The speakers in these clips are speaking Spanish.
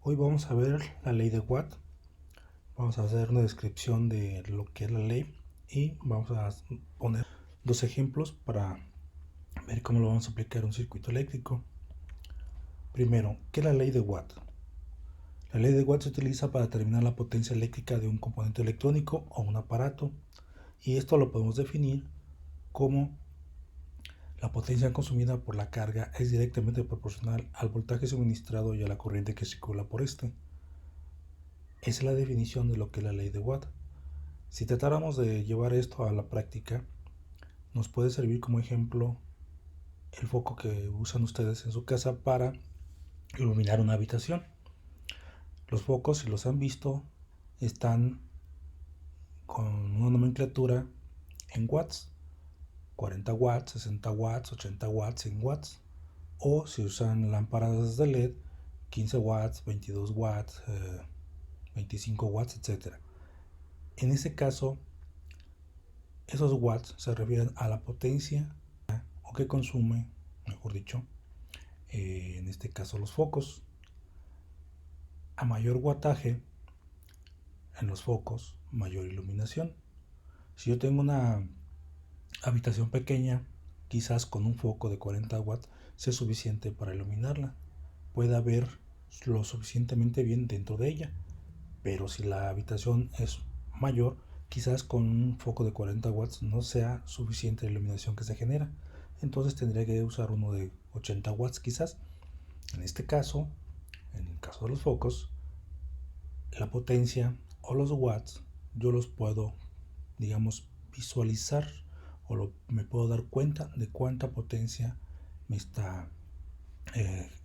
Hoy vamos a ver la ley de Watt. Vamos a hacer una descripción de lo que es la ley y vamos a poner dos ejemplos para ver cómo lo vamos a aplicar a un circuito eléctrico. Primero, ¿qué es la ley de Watt? La ley de Watt se utiliza para determinar la potencia eléctrica de un componente electrónico o un aparato, y esto lo podemos definir como la potencia consumida por la carga es directamente proporcional al voltaje suministrado y a la corriente que circula por este. Esa es la definición de lo que es la ley de Watt. Si tratáramos de llevar esto a la práctica, nos puede servir como ejemplo el foco que usan ustedes en su casa para iluminar una habitación. Los focos, si los han visto, están con una nomenclatura en watts: 40 watts, 60 watts, 80 watts, 100 watts. O si usan lámparas de LED, 15 watts, 22 watts, 25 watts, etc. En este caso, esos watts se refieren a la potencia o que consume, mejor dicho, en este caso los focos. A mayor wattaje en los focos, mayor iluminación. Si yo tengo una habitación pequeña, quizás con un foco de 40 watts sea suficiente para iluminarla. Pueda ver lo suficientemente bien dentro de ella. Pero si la habitación es mayor, quizás con un foco de 40 watts no sea suficiente la iluminación que se genera. Entonces tendría que usar uno de 80 watts quizás. En este caso, en el caso de los focos, la potencia o los watts yo los puedo, digamos, visualizar me puedo dar cuenta de cuánta potencia me está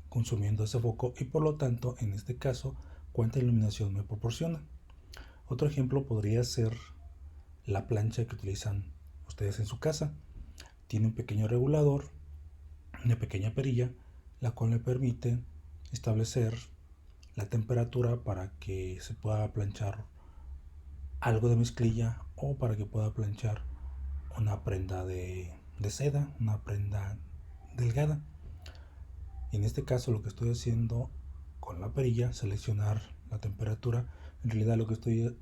consumiendo ese foco, y por lo tanto, en este caso, cuánta iluminación me proporciona. Otro ejemplo podría ser la plancha que utilizan ustedes en su casa. Tiene un pequeño regulador, una pequeña perilla, la cual le permite establecer la temperatura para que se pueda planchar algo de mezclilla o para que pueda planchar una prenda de seda, una prenda delgada. En este caso, lo que estoy haciendo con la perilla, seleccionar la temperatura, en realidad lo que estoy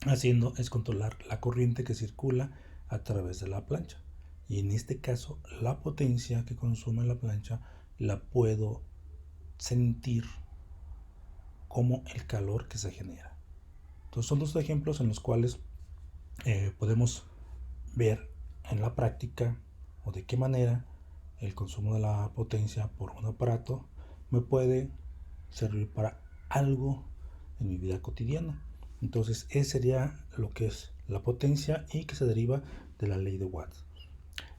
haciendo es controlar la corriente que circula a través de la plancha, y en este caso la potencia que consume la plancha la puedo sentir como el calor que se genera. Entonces son dos ejemplos en los cuales podemos ver en la práctica o de qué manera el consumo de la potencia por un aparato me puede servir para algo en mi vida cotidiana. Entonces ese sería lo que es la potencia y que se deriva de la ley de Watt.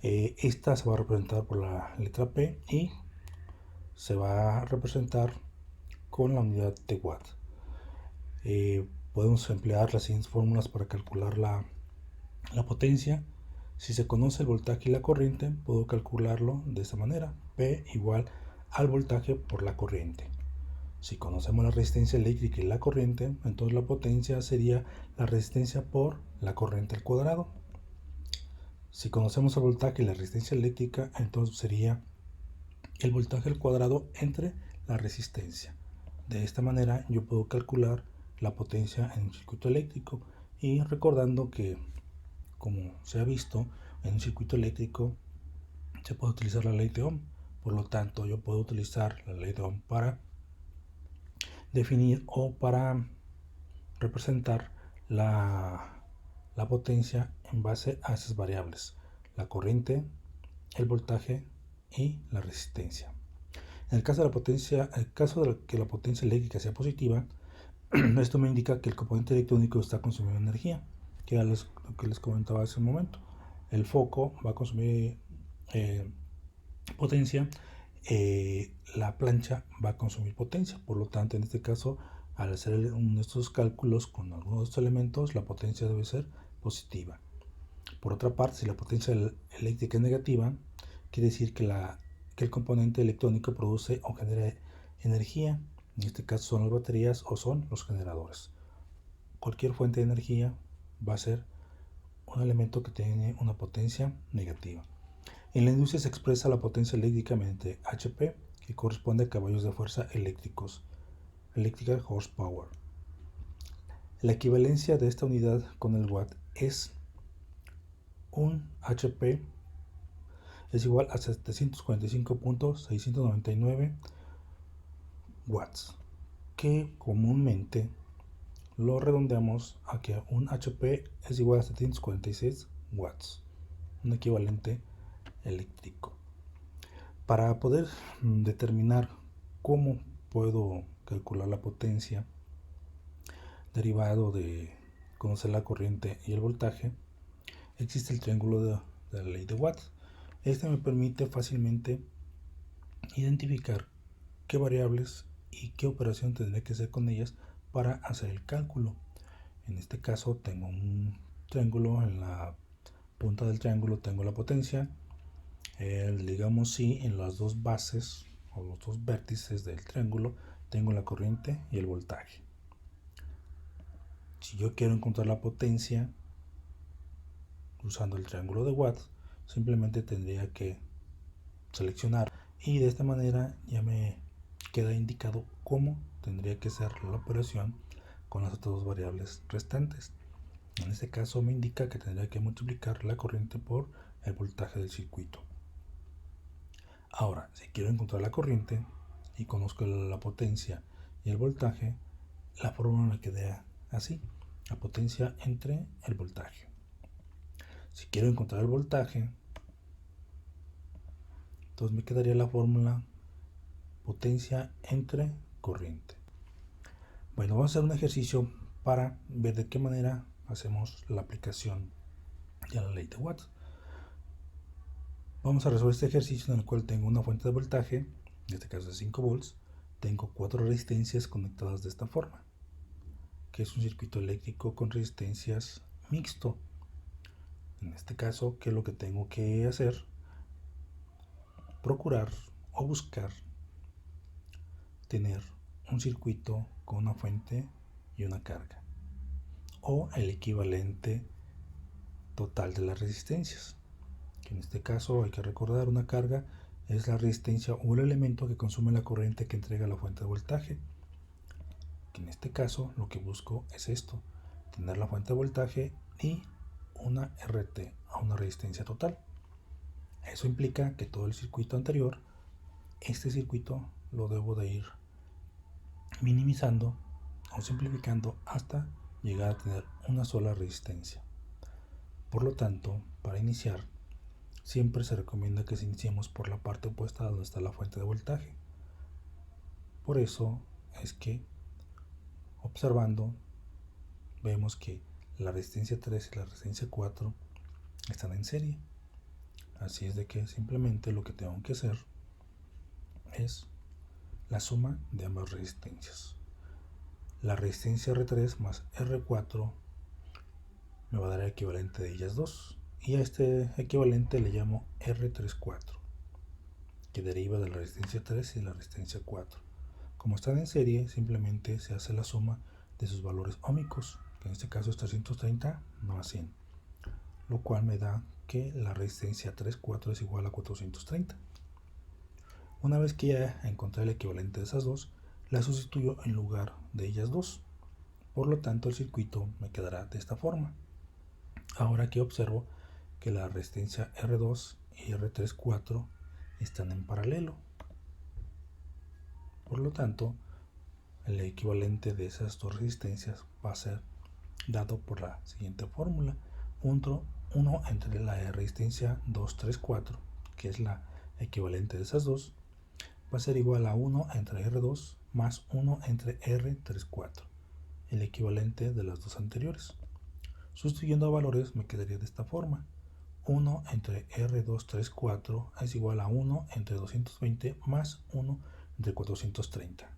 Esta se va a representar por la letra P y se va a representar con la unidad de Watt. Podemos emplear las siguientes fórmulas para calcular la potencia. Si se conoce el voltaje y la corriente, puedo calcularlo de esta manera: P igual al voltaje por la corriente. Si conocemos la resistencia eléctrica y la corriente, entonces la potencia sería la resistencia por la corriente al cuadrado. Si conocemos el voltaje y la resistencia eléctrica, entonces sería el voltaje al cuadrado entre la resistencia. De esta manera yo puedo calcular la potencia en un circuito eléctrico, y recordando que, como se ha visto, en un circuito eléctrico se puede utilizar la ley de Ohm. Por lo tanto, yo puedo utilizar la ley de Ohm para definir o para representar la potencia en base a esas variables: la corriente, el voltaje y la resistencia. En el caso de que la potencia eléctrica sea positiva, esto me indica que el componente electrónico está consumiendo energía, que era lo que les comentaba hace un momento. El foco va a consumir potencia, la plancha va a consumir potencia. Por lo tanto, en este caso, al hacer estos cálculos con algunos de estos elementos, la potencia debe ser positiva. Por otra parte, si la potencia eléctrica es negativa, quiere decir que el componente electrónico produce o genera energía. En este caso son las baterías o son los generadores. Cualquier fuente de energía va a ser un elemento que tiene una potencia negativa. En la industria se expresa la potencia eléctrica mediante HP, que corresponde a caballos de fuerza eléctricos. Electrical Horsepower. La equivalencia de esta unidad con el watt es un HP es igual a 745.699 watts, que comúnmente lo redondeamos a que un HP es igual a 746 watts, un equivalente eléctrico. Para poder determinar cómo puedo calcular la potencia derivado de conocer la corriente y el voltaje, existe el triángulo de la ley de Watts. Este me permite fácilmente identificar qué variables y qué operación tendré que hacer con ellas para hacer el cálculo. En este caso tengo un triángulo, en la punta del triángulo tengo la potencia, digamos si en las dos bases o los dos vértices del triángulo tengo la corriente y el voltaje. Si yo quiero encontrar la potencia usando el triángulo de Watts, simplemente tendría que seleccionar, y de esta manera ya me queda indicado cómo tendría que ser la operación con las otras dos variables restantes. En este caso me indica que tendría que multiplicar la corriente por el voltaje del circuito. Ahora, si quiero encontrar la corriente y conozco la potencia y el voltaje, la fórmula me queda así: la potencia entre el voltaje. Si quiero encontrar el voltaje, entonces me quedaría la fórmula potencia entre corriente. Bueno, vamos a hacer un ejercicio para ver de qué manera hacemos la aplicación de la ley de Watts. Vamos a resolver este ejercicio en el cual tengo una fuente de voltaje, en este caso de 5 volts, tengo 4 resistencias conectadas de esta forma, que es un circuito eléctrico con resistencias mixto. En este caso, ¿qué es lo que tengo que hacer? Procurar o buscar tener un circuito con una fuente y una carga, o el equivalente total de las resistencias, que en este caso hay que recordar, una carga es la resistencia o el elemento que consume la corriente que entrega la fuente de voltaje, que en este caso lo que busco es esto: tener la fuente de voltaje y una RT, a una resistencia total. Eso implica que todo el circuito anterior, este circuito lo debo de ir minimizando o simplificando hasta llegar a tener una sola resistencia. Por lo tanto, para iniciar, siempre se recomienda que se iniciemos por la parte opuesta a donde está la fuente de voltaje. Por eso es que, observando, vemos que la resistencia 3 y la resistencia 4 están en serie. Así es de que simplemente lo que tengo que hacer es la suma de ambas resistencias. La resistencia R3 más R4 me va a dar el equivalente de ellas dos, y a este equivalente le llamo R34, que deriva de la resistencia 3 y la resistencia 4. Como están en serie, simplemente se hace la suma de sus valores óhmicos, que en este caso es 330 más 100, lo cual me da que la resistencia 3,4 es igual a 430. Una vez que ya encontré el equivalente de esas dos, la sustituyo en lugar de ellas dos. Por lo tanto, el circuito me quedará de esta forma. Ahora aquí observo que la resistencia R2 y R34 están en paralelo. Por lo tanto, el equivalente de esas dos resistencias va a ser dado por la siguiente fórmula: 1 entre la resistencia 234, que es la equivalente de esas dos, va a ser igual a 1 entre R2 más 1 entre R34, el equivalente de las dos anteriores. Sustituyendo valores me quedaría de esta forma: 1 entre R234 es igual a 1 entre 220 más 1 entre 430.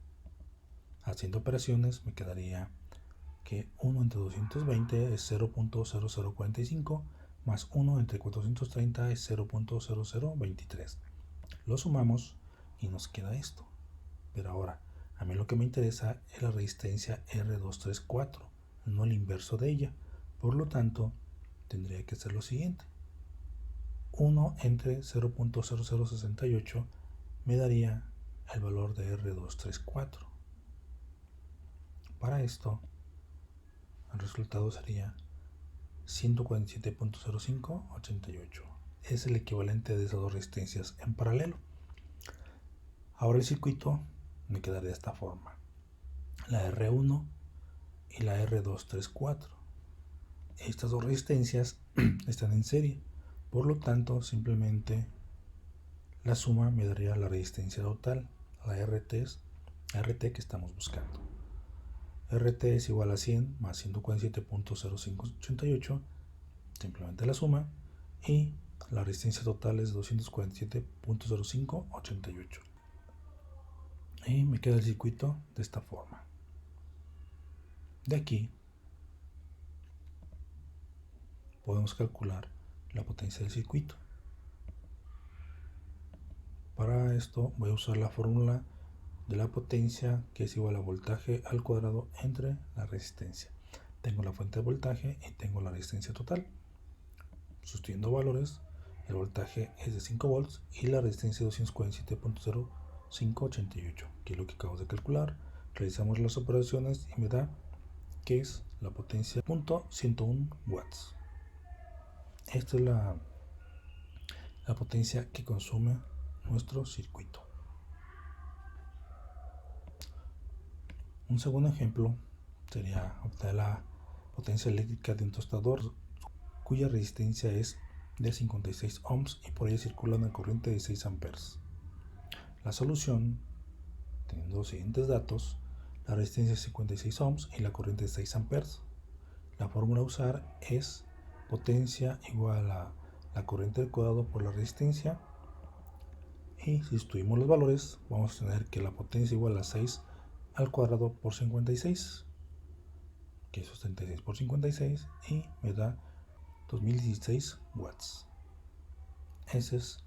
Haciendo operaciones me quedaría que 1 entre 220 es 0.0045 más 1 entre 430 es 0.0023. Lo sumamos y nos queda esto. Pero ahora, a mí lo que me interesa es la resistencia R234, no el inverso de ella. Por lo tanto, tendría que hacer lo siguiente: 1 entre 0.0068 me daría el valor de R234. Para esto, el resultado sería 147.0588. Es el equivalente de esas dos resistencias en paralelo. Ahora el circuito me quedaría de esta forma: la R1 y la R234. Estas dos resistencias están en serie, por lo tanto simplemente la suma me daría la resistencia total, la RT que estamos buscando. RT es igual a 100 más 147.0588, simplemente la suma, y la resistencia total es 247.0588. Y me queda el circuito de esta forma. De aquí podemos calcular la potencia del circuito. Para esto voy a usar la fórmula de la potencia, que es igual a voltaje al cuadrado entre la resistencia. Tengo la fuente de voltaje y tengo la resistencia total. Sustituyendo valores, el voltaje es de 5 volts y la resistencia 247.0588, que es lo que acabamos de calcular. Realizamos las operaciones y me da que es la potencia .101 watts. Esta es la potencia que consume nuestro circuito. Un segundo ejemplo sería obtener la potencia eléctrica de un tostador cuya resistencia es de 56 ohms y por ella circula una corriente de 6 amperes. La solución, teniendo los siguientes datos: la resistencia es 56 ohms y la corriente es 6 amperes. La fórmula a usar es potencia igual a la corriente al cuadrado por la resistencia, y si sustituimos los valores vamos a tener que la potencia igual a 6 al cuadrado por 56, que es 36 por 56, y me da 2016 watts. Esa es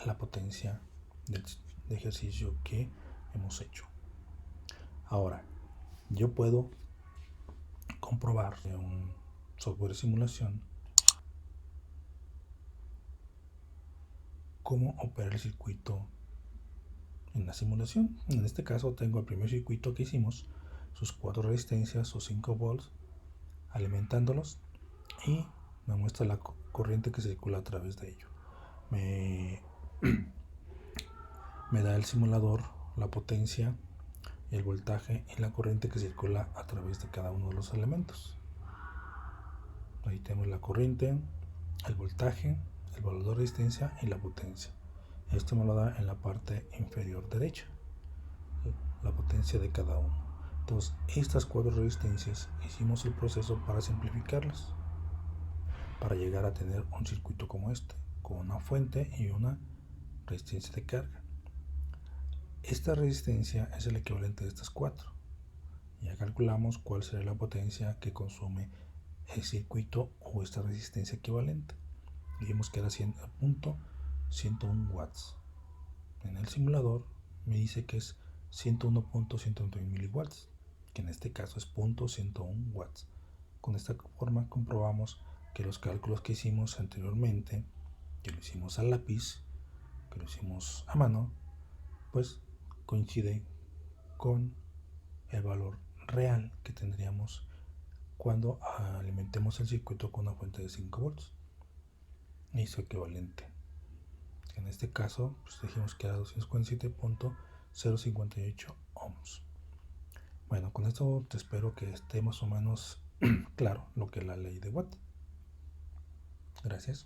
la potencia del ejercicio que hemos hecho. Ahora, yo puedo comprobar en un software de simulación cómo opera el circuito en la simulación. En este caso tengo el primer circuito que hicimos, sus 4 resistencias o 5 volts alimentándolos, y me muestra la corriente que circula a través de ello. Me da el simulador la potencia, el voltaje y la corriente que circula a través de cada uno de los elementos. Ahí tenemos la corriente, el voltaje, el valor de resistencia y la potencia. Esto me lo da en la parte inferior derecha, la potencia de cada uno. Entonces, estas 4 resistencias hicimos el proceso para simplificarlas, para llegar a tener un circuito como este, con una fuente y una resistencia de carga. Esta resistencia es el equivalente de estas 4. Ya calculamos cuál será la potencia que consume el circuito o esta resistencia equivalente. Dijimos que era 100.101 watts. En el simulador me dice que es 101.121 miliwatts, que en este caso es 0.101 watts. Con esta forma comprobamos que los cálculos que hicimos anteriormente, que lo hicimos al lápiz, que lo hicimos a mano, pues coincide con el valor real que tendríamos cuando alimentemos el circuito con una fuente de 5 volts y su equivalente. En este caso, pues dijimos que era 247.058 ohms. Bueno, con esto te espero que esté más o menos claro lo que es la ley de Watt. Gracias.